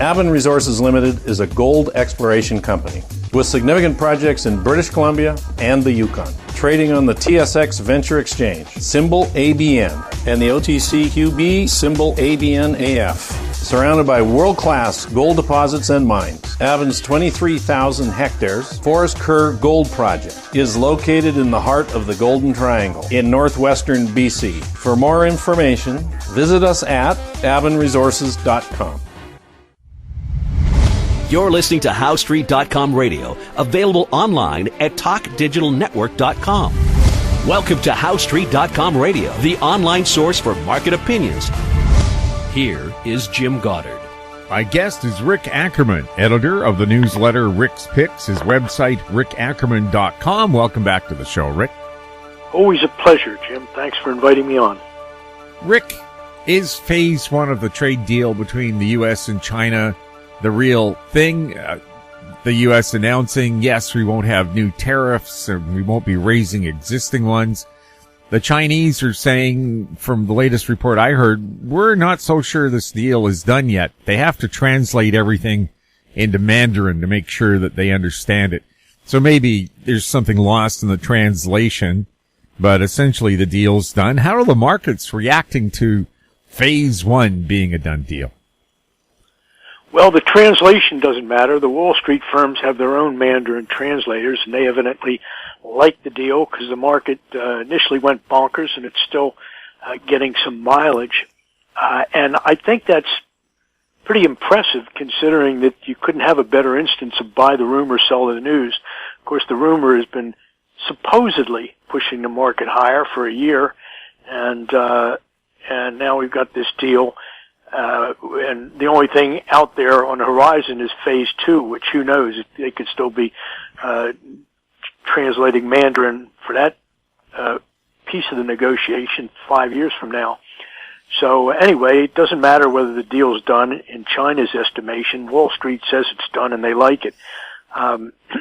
Ackerman Resources Limited is a gold exploration company with significant projects in British Columbia and the Yukon. Trading on the TSX Venture Exchange, symbol ABN, and the OTCQB, symbol ABNAF. Surrounded by world-class gold deposits and mines, Ackerman's 23,000 hectares Forest Kerr Gold Project is located in the heart of the Golden Triangle in northwestern BC. For more information, visit us at ackermanresources.com. You're listening to HowStreet.com radio, available online at TalkDigitalNetwork.com. Welcome to HowStreet.com radio, the online source for market opinions. Here is Jim Goddard. My guest is Rick Ackerman, editor of the newsletter Rick's Picks, his website, rickackerman.com. Welcome back to the show, Rick. Always a pleasure, Jim. Thanks for inviting me on. Rick, is phase one of the trade deal between the U.S. and China the real thing? The U.S. announcing, yes, we won't have new tariffs, and we won't be raising existing ones. The Chinese are saying, from the latest report I heard, we're not so sure this deal is done yet. They have to translate everything into Mandarin to make sure that they understand it. So maybe there's something lost in the translation, but essentially the deal's done. How are the markets reacting to phase one being a done deal? Well, the translation doesn't matter. The Wall Street firms have their own Mandarin translators, and they evidently like the deal because the market initially went bonkers, and it's still getting some mileage. And I think that's pretty impressive considering that you couldn't have a better instance of buy the rumor, sell the news. Of course, the rumor has been supposedly pushing the market higher for a year, and now we've got this deal. And the only thing out there on the horizon is phase two, which who knows, they could still be translating Mandarin for that piece of the negotiation 5 years from now. So anyway, it doesn't matter whether the deal is done in China's estimation. Wall Street says it's done and they like it.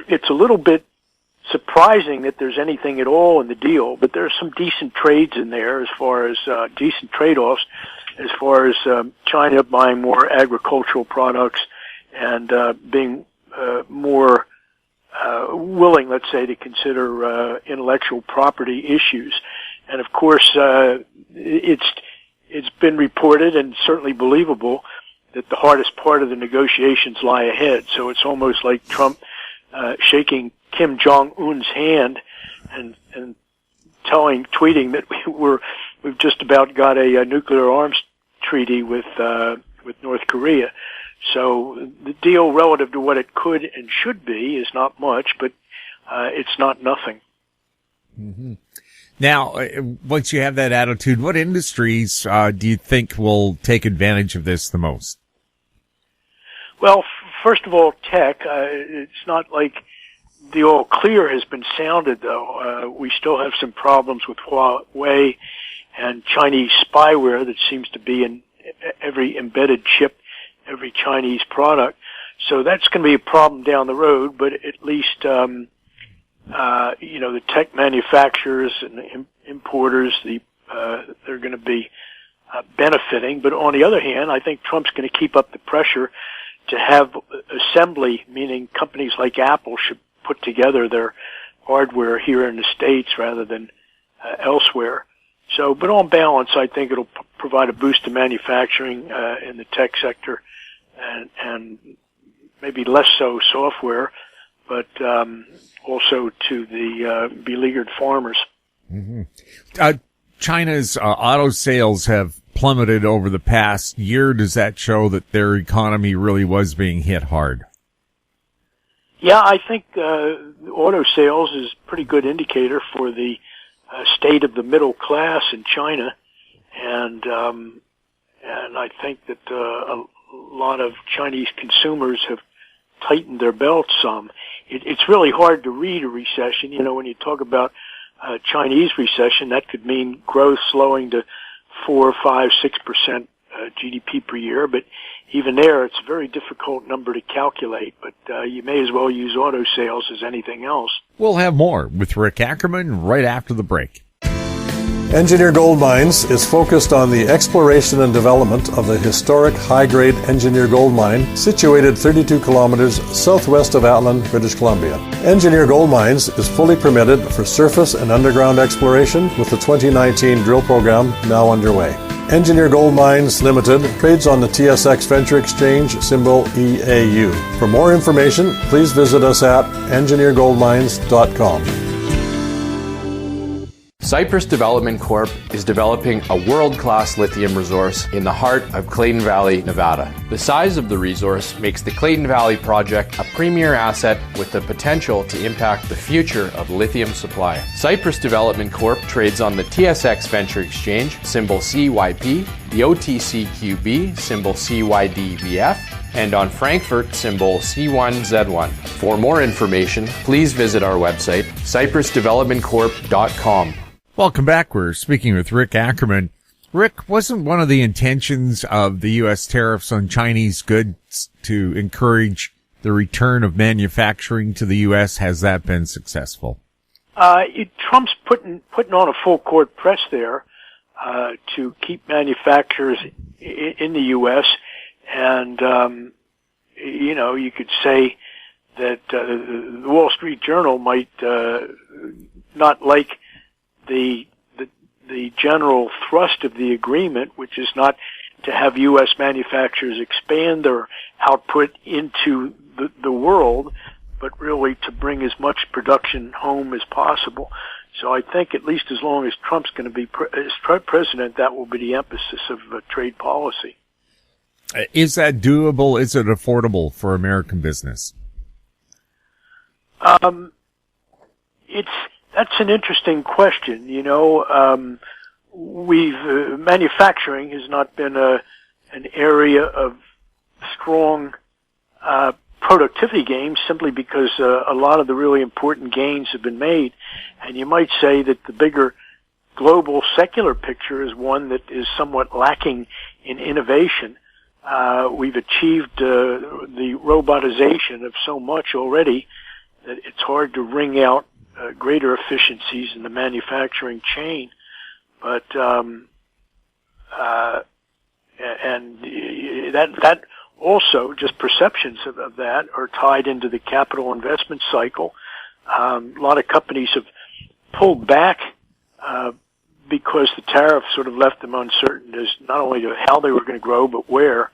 It's a little bit surprising that there's anything at all in the deal, but there's some decent trades in there as far as decent trade-offs as far as China buying more agricultural products and being more willing, let's say, to consider intellectual property issues. And of course, it's been reported and certainly believable that the hardest part of the negotiations lie ahead. So it's almost like Trump shaking Kim Jong-un's hand and tweeting that we've just about got a nuclear arms treaty with North Korea. So the deal relative to what it could and should be is not much, but it's not nothing. Mm-hmm. Now, once you have that attitude, what industries do you think will take advantage of this the most? Well, first of all, tech. It's not like the all clear has been sounded, though. We still have some problems with Huawei and Chinese spyware that seems to be in every embedded chip, every Chinese product. So that's going to be a problem down the road, but at least, the tech manufacturers and importers, they're going to be benefiting. But on the other hand, I think Trump's going to keep up the pressure to have assembly, meaning companies like Apple should put together their hardware here in the States rather than elsewhere. So, but on balance, I think it'll provide a boost to manufacturing in the tech sector, and maybe less so software, but also to the beleaguered farmers. Mm-hmm. China's auto sales have plummeted over the past year. Does that show that their economy really was being hit hard? Yeah, I think auto sales is a pretty good indicator for the state of the middle class in China, and I think that a lot of Chinese consumers have tightened their belts some. It's really hard to read a recession. You know, when you talk about Chinese recession, that could mean growth slowing to 4, 5, 6% GDP per year, but even there, it's a very difficult number to calculate, but you may as well use auto sales as anything else. We'll have more with Rick Ackerman right after the break. Engineer Gold Mines is focused on the exploration and development of the historic high-grade Engineer Gold Mine situated 32 kilometers southwest of Atlin, British Columbia. Engineer Gold Mines is fully permitted for surface and underground exploration with the 2019 drill program now underway. Engineer Gold Mines Limited trades on the TSX Venture Exchange, symbol EAU. For more information, please visit us at engineergoldmines.com. Cypress Development Corp. is developing a world-class lithium resource in the heart of Clayton Valley, Nevada. The size of the resource makes the Clayton Valley project a premier asset with the potential to impact the future of lithium supply. Cypress Development Corp. trades on the TSX Venture Exchange, symbol CYP, the OTCQB, symbol CYDVF, and on Frankfurt, symbol C1Z1. For more information, please visit our website, cypressdevelopmentcorp.com. Welcome back. We're speaking with Rick Ackerman. Rick, wasn't one of the intentions of the U.S. tariffs on Chinese goods to encourage the return of manufacturing to the U.S.? Has that been successful? Trump's putting on a full court press there to keep manufacturers in the U.S. And, you could say that the Wall Street Journal might not like the general thrust of the agreement, which is not to have U.S. manufacturers expand their output into the world, but really to bring as much production home as possible. So I think at least as long as Trump's going to be president, that will be the emphasis of trade policy. Is that doable? Is it affordable for American business? That's an interesting question. Manufacturing has not been an area of strong productivity gains simply because a lot of the really important gains have been made. And you might say that the bigger global secular picture is one that is somewhat lacking in innovation. We've achieved the robotization of so much already that it's hard to wring out greater efficiencies in the manufacturing chain. But that also, just perceptions of that are tied into the capital investment cycle. A lot of companies have pulled back because the tariff sort of left them uncertain as not only to how they were going to grow, but where.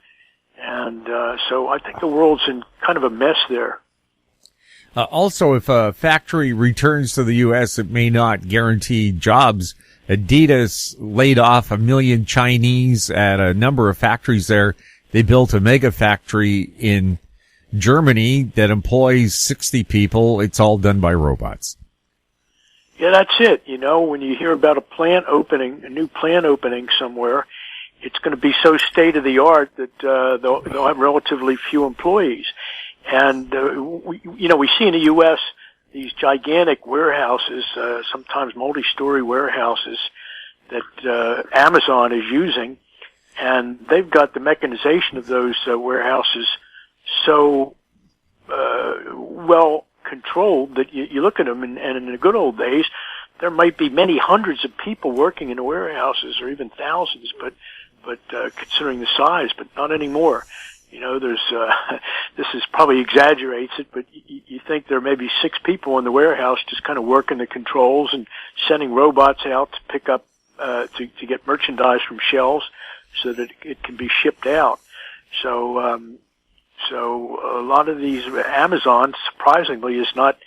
And so I think the world's in kind of a mess there. Also, if a factory returns to the U.S., it may not guarantee jobs. Adidas laid off 1 million Chinese at a number of factories there. They built a mega factory in Germany that employs 60 people. It's all done by robots. Yeah, that's it. When you hear about a new plant opening somewhere, it's going to be so state-of-the-art that they'll have relatively few employees. And we see in the U.S. these gigantic warehouses, sometimes multi-story warehouses that Amazon is using, and they've got the mechanization of those warehouses so well controlled that you look at them, and in the good old days, there might be many hundreds of people working in the warehouses, or even thousands, but considering the size, but not anymore. This is probably exaggerates it, but you think there may be 6 people in the warehouse just kind of working the controls and sending robots out to pick up, to get merchandise from shelves so that it can be shipped out. So a lot of these, Amazon, surprisingly, is not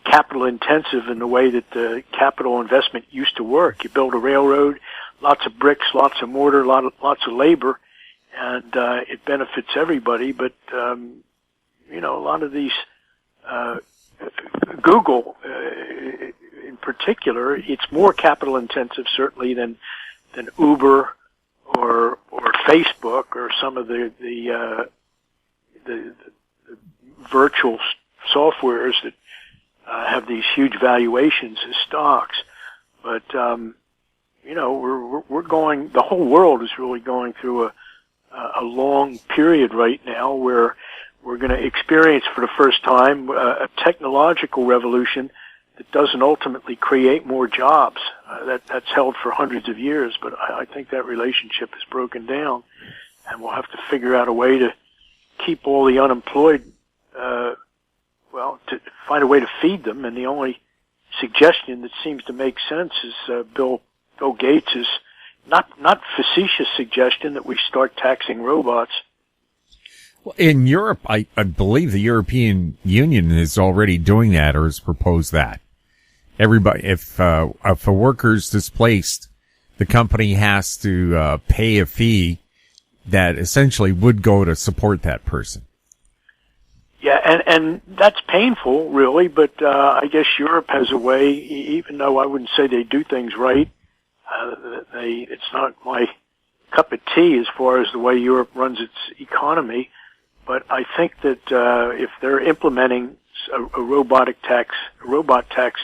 capital intensive in the way that the capital investment used to work. You build a railroad, lots of bricks, lots of mortar, lots of labor, and it benefits everybody. But a lot of these, Google in particular, it's more capital intensive certainly than Uber or Facebook or some of the virtual softwares that have these huge valuations as stocks. But we're going. The whole world is really going through a long period right now where we're going to experience for the first time a technological revolution that doesn't ultimately create more jobs. That's held for hundreds of years, but I think that relationship is broken down, and we'll have to figure out a way to keep all the unemployed, to find a way to feed them. And the only suggestion that seems to make sense is Bill Gates' not facetious suggestion that we start taxing robots. Well, in Europe, I believe the European Union is already doing that or has proposed that. Everybody, if a worker's displaced, the company has to pay a fee that essentially would go to support that person. Yeah, and that's painful, really, but I guess Europe has a way, even though I wouldn't say they do things right, it's not my cup of tea as far as the way Europe runs its economy, but I think that if they're implementing a robot tax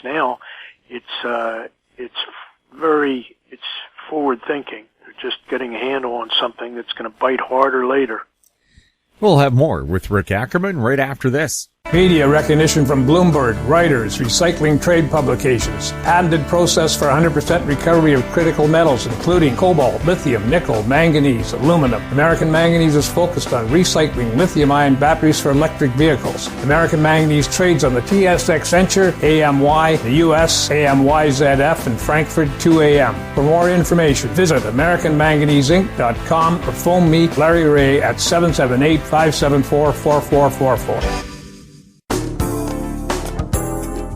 now, it's forward thinking. They're just getting a handle on something that's going to bite harder later. We'll have more with Rick Ackerman right after this. Media recognition from Bloomberg, Reuters, recycling trade publications. Patented process for 100% recovery of critical metals, including cobalt, lithium, nickel, manganese, aluminum. American Manganese is focused on recycling lithium-ion batteries for electric vehicles. American Manganese trades on the TSX Venture, AMY, the US, AMYZF, and Frankfurt 2AM. For more information, visit AmericanManganeseInc.com or phone me, Larry Ray, at 778-574-4444.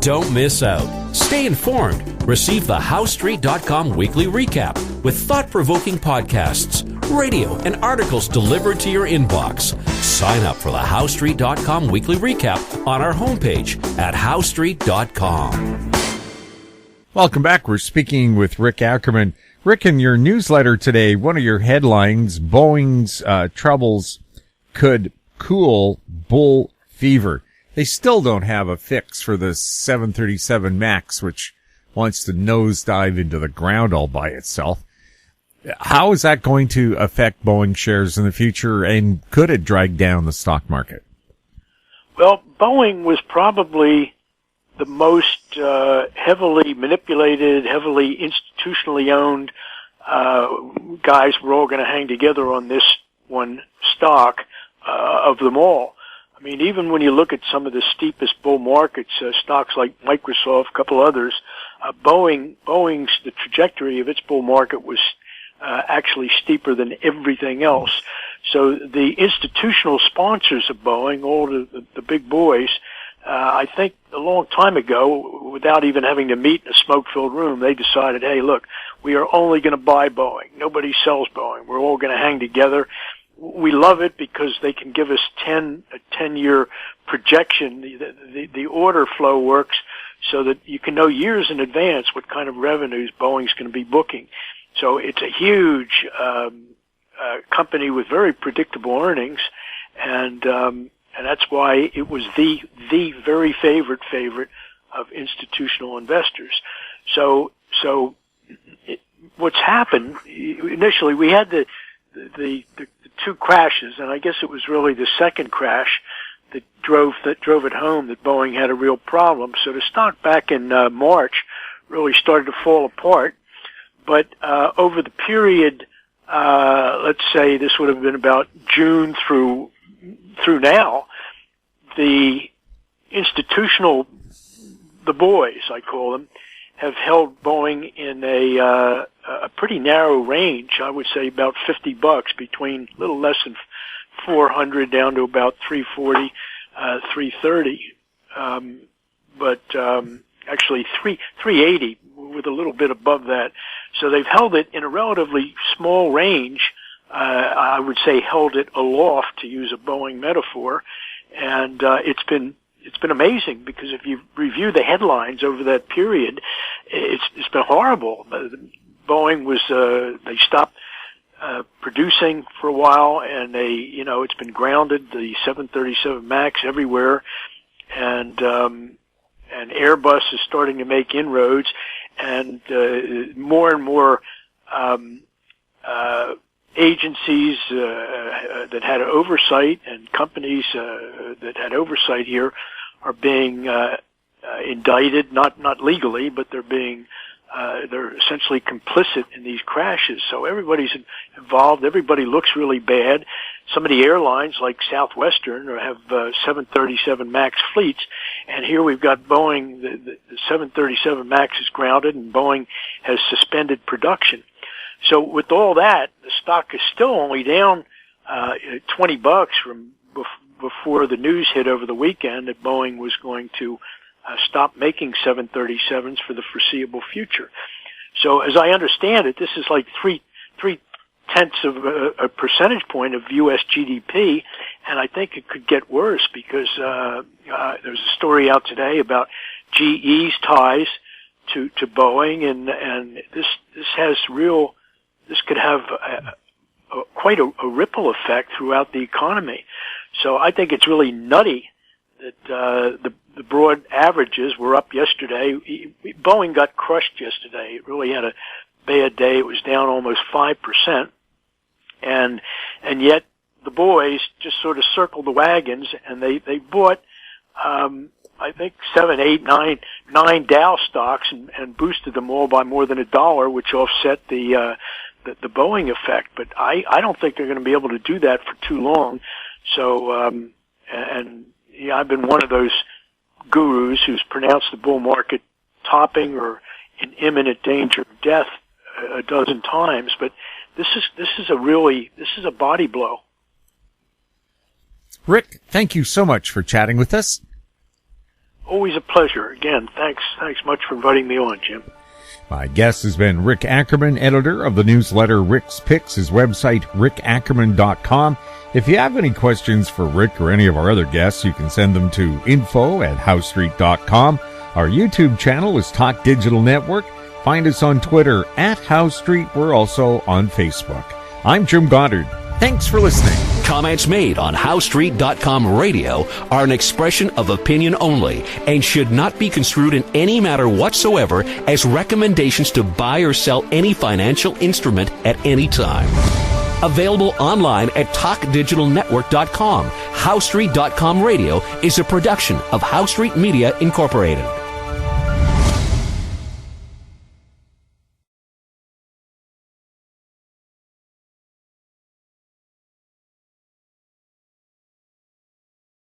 Don't miss out. Stay informed. Receive the HowStreet.com weekly recap with thought-provoking podcasts, radio, and articles delivered to your inbox. Sign up for the HowStreet.com weekly recap on our homepage at HowStreet.com. Welcome back. We're speaking with Rick Ackerman. Rick, in your newsletter today, one of your headlines, Boeing's troubles could cool bull fever. They still don't have a fix for the 737 MAX, which wants to nosedive into the ground all by itself. How is that going to affect Boeing shares in the future, and could it drag down the stock market? Well, Boeing was probably the most heavily manipulated, heavily institutionally owned guys. We're all going to hang together on this one stock of them all. I mean, even when you look at some of the steepest bull markets, stocks like Microsoft, a couple others, Boeing's, the trajectory of its bull market was actually steeper than everything else. So the institutional sponsors of Boeing, all the big boys, I think a long time ago, without even having to meet in a smoke-filled room, they decided, hey, look, we are only going to buy Boeing. Nobody sells Boeing. We're all going to hang together. We love it because they can give us a 10-year projection. The order flow works so that you can know years in advance what kind of revenues Boeing's going to be booking. So it's a huge company with very predictable earnings, and that's why it was the very favorite of institutional investors. So what's happened initially? We had the two crashes, and I guess it was really the second crash that drove it home that Boeing had a real problem. So the stock back in March really started to fall apart. But over the period, let's say this would have been about June through now, the institutional, the boys I call them, have held Boeing in a pretty narrow range. I would say about $50 between a little less than 400 down to about 340, 330. But actually 380 with a little bit above that. So they've held it in a relatively small range. I would say held it aloft, to use a Boeing metaphor. And it's been amazing, because if you review the headlines over that period, it's been horrible. Boeing was they stopped producing for a while, and it's been grounded, the 737 MAX everywhere, and Airbus is starting to make inroads, and more and more agencies that had oversight and companies that had oversight here are being indicted, not legally, but they're essentially complicit in these crashes. So everybody's involved. Everybody looks really bad. Some of the airlines, like Southwestern, have 737 MAX fleets, and here we've got Boeing. The 737 MAX is grounded, and Boeing has suspended production. So with all that, the stock is still only down $20 from before the news hit over the weekend that Boeing was going to stop making 737s for the foreseeable future. So as I understand it, this is like three-tenths of a percentage point of U.S. GDP, and I think it could get worse because there's a story out today about GE's ties to Boeing, and this could have quite a ripple effect throughout the economy. So I think it's really nutty that the broad averages were up yesterday. Boeing got crushed yesterday. It really had a bad day. It was down almost 5%. And yet the boys just sort of circled the wagons, and they bought, I think 7, 8, 9 Dow stocks and boosted them all by more than $1, which offset the Boeing effect. But I don't think they're going to be able to do that for too long. So, I've been one of those gurus who's pronounced the bull market topping or in imminent danger of death a dozen times, but this is a body blow. Rick, thank you so much for chatting with us. Always a pleasure. Again, thanks much for inviting me on, Jim. My guest has been Rick Ackerman, editor of the newsletter Rick's Picks, his website, rickackerman.com. If you have any questions for Rick or any of our other guests, you can send them to info@howestreet.com. Our YouTube channel is Talk Digital Network. Find us on Twitter @HowStreet. We're also on Facebook. I'm Jim Goddard. Thanks for listening. Comments made on HowStreet.com radio are an expression of opinion only and should not be construed in any matter whatsoever as recommendations to buy or sell any financial instrument at any time. Available online at TalkDigitalNetwork.com. HowStreet.com radio is a production of HowStreet Media Incorporated.